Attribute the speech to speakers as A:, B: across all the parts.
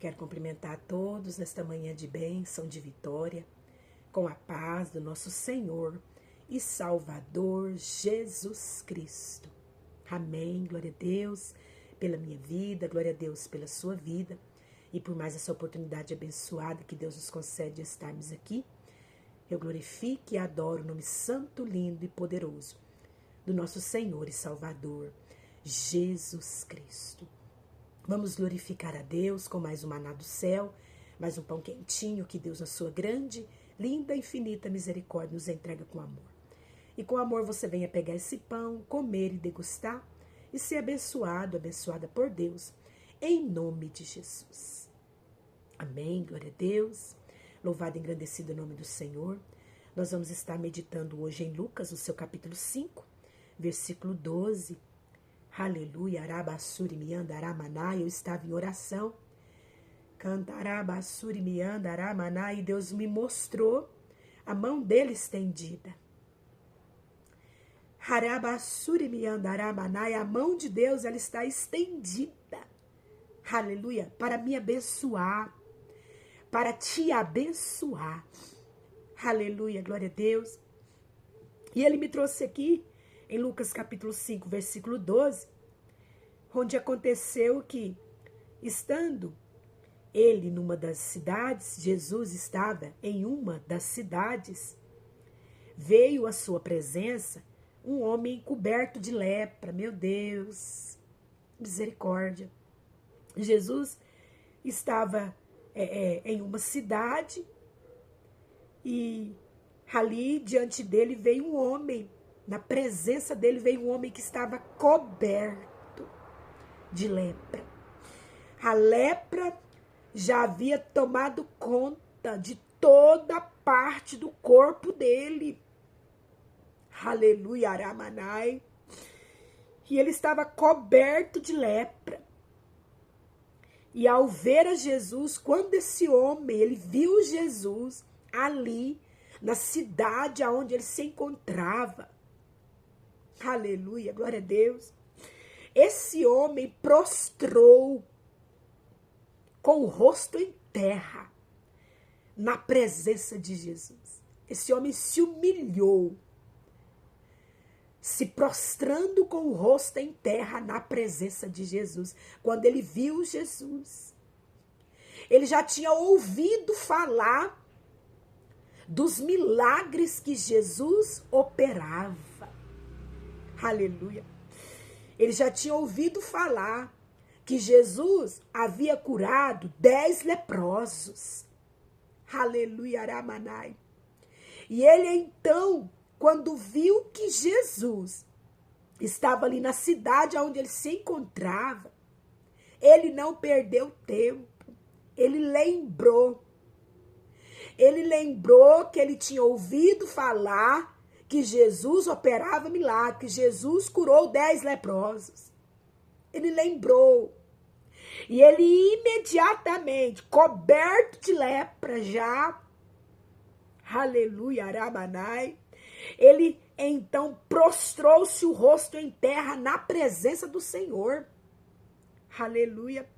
A: Quero cumprimentar a todos nesta manhã de bênção, de vitória, com a paz do nosso Senhor e Salvador Jesus Cristo. Amém. Glória a Deus pela minha vida, glória a Deus pela sua vida e por mais essa oportunidade abençoada que Deus nos concede de estarmos aqui. Eu glorifico e adoro o nome santo, lindo e poderoso do nosso Senhor e Salvador Jesus Cristo. Vamos glorificar a Deus com mais um maná do céu, mais um pão quentinho que Deus, na sua grande, linda, infinita misericórdia, nos entrega com amor. E com amor você venha pegar esse pão, comer e degustar e ser abençoado, abençoada por Deus, em nome de Jesus. Amém, glória a Deus. Louvado e engrandecido o nome do Senhor. Nós vamos estar meditando hoje em Lucas, no seu capítulo 5, versículo 12. Aleluia, arabassuri mianda aramanai. Eu estava em oração, cantarabassuri mianda aramanai, e Deus me mostrou a mão dele estendida. Harabassuri mianda aramanai, a mão de Deus, ela está estendida. Aleluia, para me abençoar, para te abençoar. Aleluia, glória a Deus. E ele me trouxe aqui em Lucas capítulo 5, versículo 12, onde aconteceu que, estando ele numa das cidades, Jesus estava em uma das cidades, veio à sua presença um homem coberto de lepra. Meu Deus, misericórdia. Jesus estava em uma cidade e ali diante dele veio um homem. Na presença dele veio um homem que estava coberto de lepra. A lepra já havia tomado conta de toda a parte do corpo dele. Aleluia, aramanai. E ele estava coberto de lepra. E ao ver a Jesus, quando esse homem, ele viu Jesus ali, na cidade onde ele se encontrava, aleluia, glória a Deus, esse homem prostrou com o rosto em terra na presença de Jesus. Esse homem se humilhou, se prostrando com o rosto em terra na presença de Jesus. Quando ele viu Jesus, ele já tinha ouvido falar dos milagres que Jesus operava. Aleluia. Ele já tinha ouvido falar que Jesus havia curado 10 leprosos. Aleluia, aramanai. E ele então, quando viu que Jesus estava ali na cidade onde ele se encontrava, ele não perdeu tempo. Ele lembrou que ele tinha ouvido falar que Jesus operava milagres, que Jesus curou 10 leprosos. Ele lembrou. E ele imediatamente, coberto de lepra já, aleluia, aramanai, ele então prostrou-se o rosto em terra na presença do Senhor. Aleluia.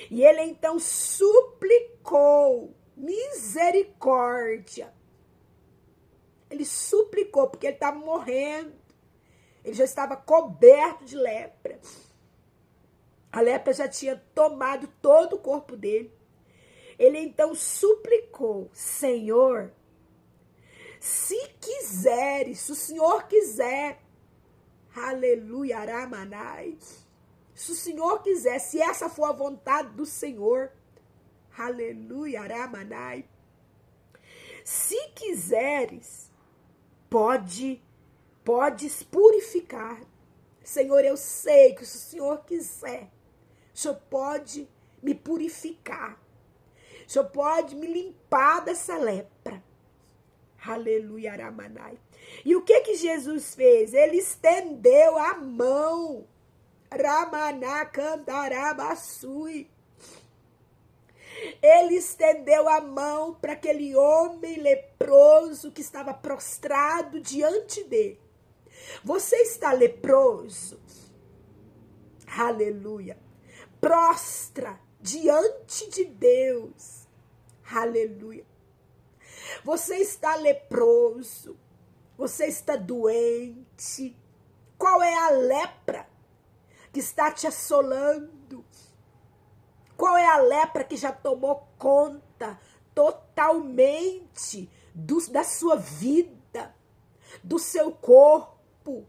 A: E ele então suplicou misericórdia. Ele suplicou, porque ele estava morrendo. Ele já estava coberto de lepra. A lepra já tinha tomado todo o corpo dele. Ele então suplicou: Senhor, se quiseres, se o Senhor quiser, aleluia, aramanai, se o Senhor quiser, se essa for a vontade do Senhor, aleluia, aramanai, se quiseres, podes purificar. Senhor, eu sei que se o Senhor quiser, o Senhor pode me purificar. O Senhor pode me limpar dessa lepra. Aleluia, aramanai. E o que Jesus fez? Ele estendeu a mão. Ramaná cantarabassui. Ele estendeu a mão para aquele homem leproso que estava prostrado diante dele. Você está leproso? Aleluia. Prostra diante de Deus. Aleluia. Você está leproso, você está doente. Qual é a lepra que está te assolando? Qual é a lepra que já tomou conta totalmente da sua vida, do seu corpo?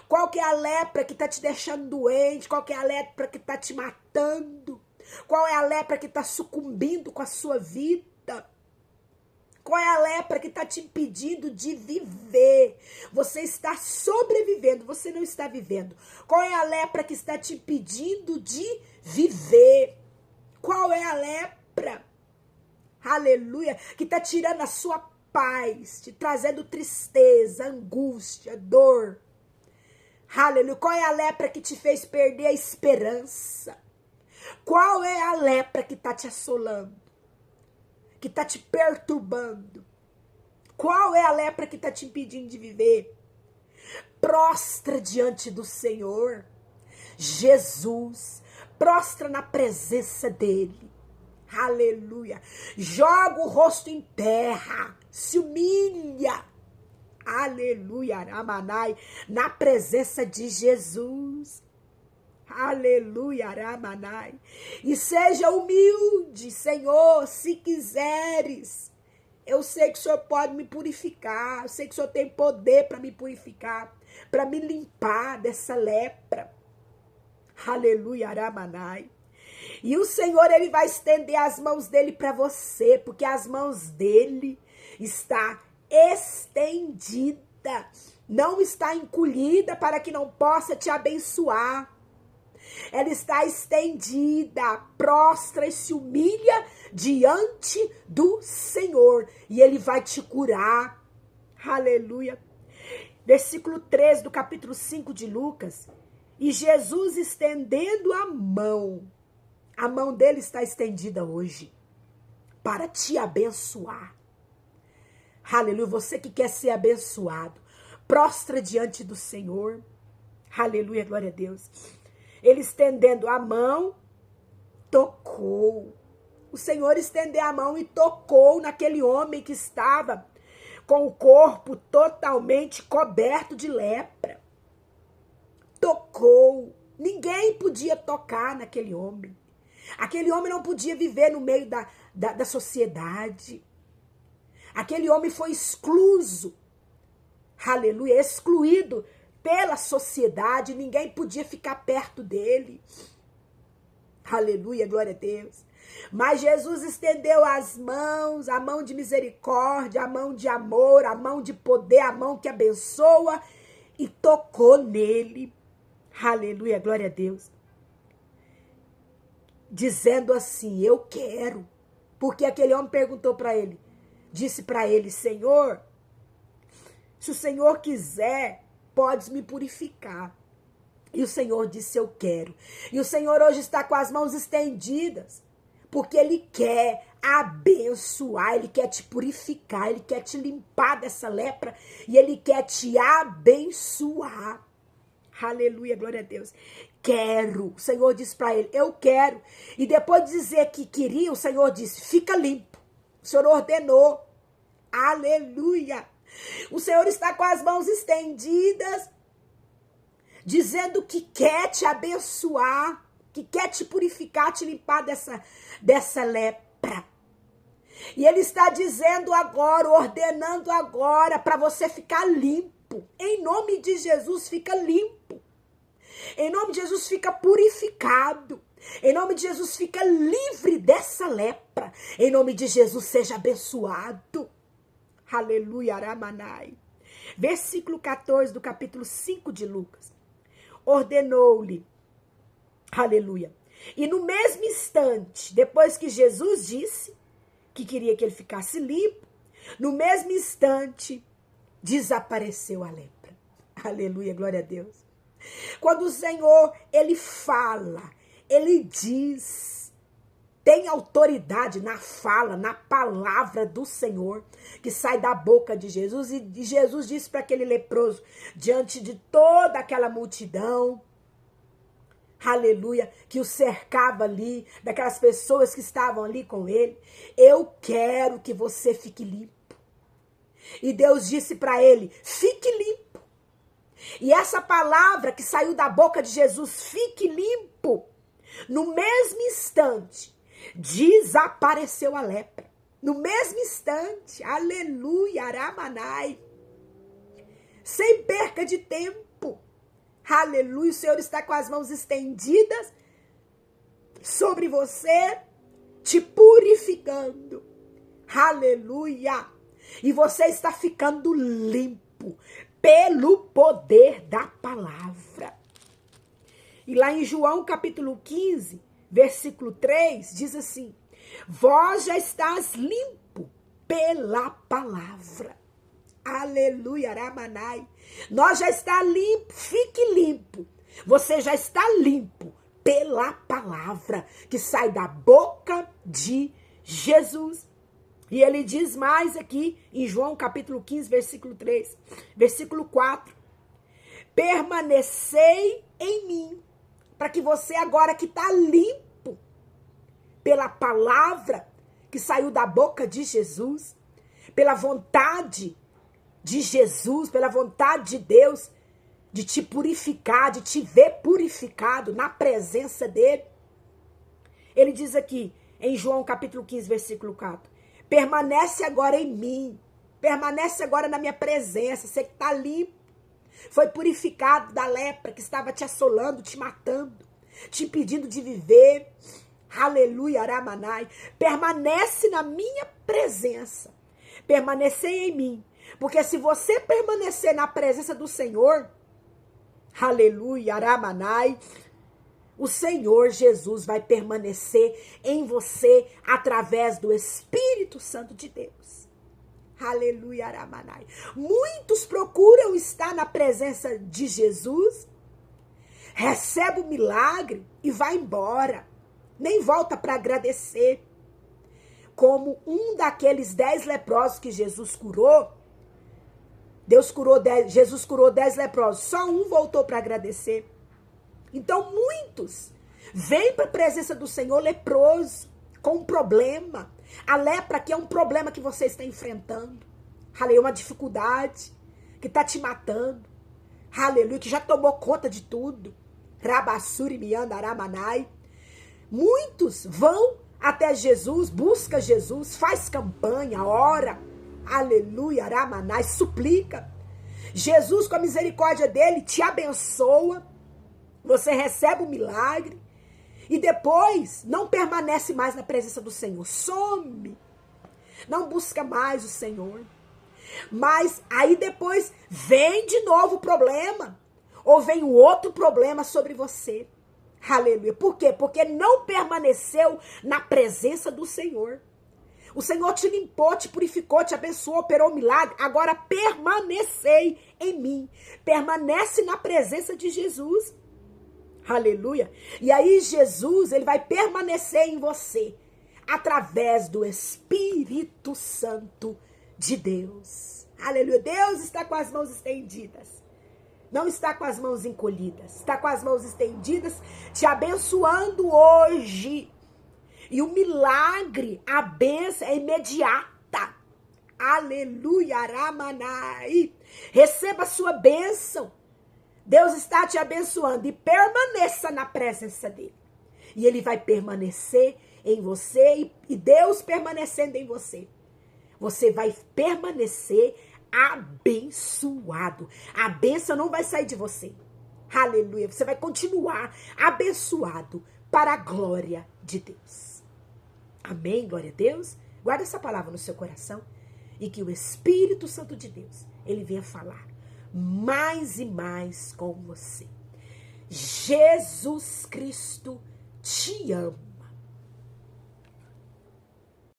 A: Qual que é a lepra que está te deixando doente? Qual que é a lepra que está te matando? Qual é a lepra que está sucumbindo com a sua vida? Qual é a lepra que está te impedindo de viver? Você está sobrevivendo, você não está vivendo. Qual é a lepra que está te impedindo de viver? Qual é a lepra? Aleluia, que está tirando a sua paz, te trazendo tristeza, angústia, dor. Aleluia, qual é a lepra que te fez perder a esperança? Qual é a lepra que está te assolando? Que está te perturbando? Qual é a lepra que está te impedindo de viver? Prostra diante do Senhor Jesus, prostra na presença dele. Aleluia. Joga o rosto em terra, se humilha. Aleluia, Aramanai, na presença de Jesus. Aleluia, Aramanai. E seja humilde, Senhor, se quiseres. Eu sei que o Senhor pode me purificar. Eu sei que o Senhor tem poder para me purificar, para me limpar dessa lepra. Aleluia, Aramanai. E o Senhor, ele vai estender as mãos dele para você, porque as mãos dele está estendida, não está encolhida para que não possa te abençoar. Ela está estendida, prostra e se humilha diante do Senhor, e ele vai te curar. Aleluia. Versículo 3 do capítulo 5 de Lucas. E Jesus estendendo a mão dele está estendida hoje para te abençoar. Aleluia, você que quer ser abençoado, prostra diante do Senhor. Aleluia, glória a Deus. Ele estendendo a mão, tocou. O Senhor estendeu a mão e tocou naquele homem que estava com o corpo totalmente coberto de lepra. Tocou. Ninguém podia tocar naquele homem. Aquele homem não podia viver no meio da sociedade. Aquele homem foi excluso. Aleluia, excluído pela sociedade. Ninguém podia ficar perto dele. Aleluia, glória a Deus. Mas Jesus estendeu as mãos, a mão de misericórdia, a mão de amor, a mão de poder, a mão que abençoa, e tocou nele. Aleluia, glória a Deus. Dizendo assim, eu quero. Porque aquele homem perguntou para ele, disse para ele, Senhor, se o Senhor quiser, podes me purificar. E o Senhor disse, eu quero. E o Senhor hoje está com as mãos estendidas, porque Ele quer abençoar, Ele quer te purificar, Ele quer te limpar dessa lepra, e Ele quer te abençoar. Aleluia, glória a Deus. Quero. O Senhor disse para ele, eu quero. E depois de dizer que queria, o Senhor disse, fica limpo. O Senhor ordenou. Aleluia. O Senhor está com as mãos estendidas, dizendo que quer te abençoar, que quer te purificar, te limpar dessa lepra. E Ele está dizendo agora, ordenando agora, para você ficar limpo. Em nome de Jesus, fica limpo. Em nome de Jesus, fica purificado. Em nome de Jesus, fica livre dessa lepra. Em nome de Jesus, seja abençoado. Aleluia, Aramanai. Versículo 14 do capítulo 5 de Lucas. Ordenou-lhe. Aleluia. E no mesmo instante, depois que Jesus disse que queria que ele ficasse limpo, no mesmo instante, desapareceu a lepra. Aleluia, glória a Deus. Quando o Senhor, Ele fala, Ele diz, tem autoridade na fala, na palavra do Senhor, que sai da boca de Jesus. E Jesus disse para aquele leproso, diante de toda aquela multidão, aleluia, que o cercava ali, daquelas pessoas que estavam ali com ele. Eu quero que você fique limpo. E Deus disse para ele, fique limpo. E essa palavra que saiu da boca de Jesus, fique limpo, no mesmo instante, desapareceu a lepra. No mesmo instante, aleluia, aramanai. Sem perca de tempo, aleluia, o Senhor está com as mãos estendidas sobre você, te purificando, aleluia. E você está ficando limpo pelo poder da palavra. E lá em João capítulo 15, versículo 3, diz assim, vós já estás limpo pela palavra. Aleluia, aramanai. Nós já está limpo, fique limpo. Você já está limpo pela palavra que sai da boca de Jesus. E ele diz mais aqui em João capítulo 15, versículo 3, versículo 4. Permanecei em mim, para que você agora que está limpo pela palavra que saiu da boca de Jesus, pela vontade de Jesus, pela vontade de Deus, de te purificar, de te ver purificado na presença dele. Ele diz aqui, em João capítulo 15, versículo 4, permanece agora em mim, permanece agora na minha presença, você que está limpo, foi purificado da lepra que estava te assolando, te matando, te impedindo de viver, aleluia, aramanai, permanece na minha presença, permanecei em mim, porque se você permanecer na presença do Senhor, aleluia, aramanai, o Senhor Jesus vai permanecer em você através do Espírito Santo de Deus. Aleluia, aramanai. Muitos procuram estar na presença de Jesus, recebe o milagre e vai embora. Nem volta para agradecer. Como um daqueles 10 leprosos que Jesus curou, Jesus curou 10 leprosos, só um voltou para agradecer. Então muitos vêm para a presença do Senhor leproso, com um problema. A lepra aqui é um problema que você está enfrentando. Aleluia, uma dificuldade que está te matando. Aleluia, que já tomou conta de tudo. Rabassuri mianda aramanai. Muitos vão até Jesus, busca Jesus, faz campanha, ora. Aleluia, aramanai, suplica. Jesus, com a misericórdia dele, te abençoa. Você recebe o milagre. E depois não permanece mais na presença do Senhor. Some. Não busca mais o Senhor. Mas aí depois vem de novo o problema. Ou vem o outro problema sobre você. Aleluia. Por quê? Porque não permaneceu na presença do Senhor. O Senhor te limpou, te purificou, te abençoou, operou o milagre. Agora permanecei em mim. Permanece na presença de Jesus. Aleluia. E aí Jesus, ele vai permanecer em você através do Espírito Santo de Deus. Aleluia. Deus está com as mãos estendidas. Não está com as mãos encolhidas. Está com as mãos estendidas, te abençoando hoje. E o milagre, a bênção é imediata. Aleluia. Aramanai. Receba a sua bênção. Deus está te abençoando e permaneça na presença dele. E ele vai permanecer em você e Deus permanecendo em você. Você vai permanecer abençoado. A bênção não vai sair de você. Aleluia. Você vai continuar abençoado para a glória de Deus. Amém, glória a Deus. Guarda essa palavra no seu coração e que o Espírito Santo de Deus, ele venha falar mais e mais com você. Jesus Cristo te ama.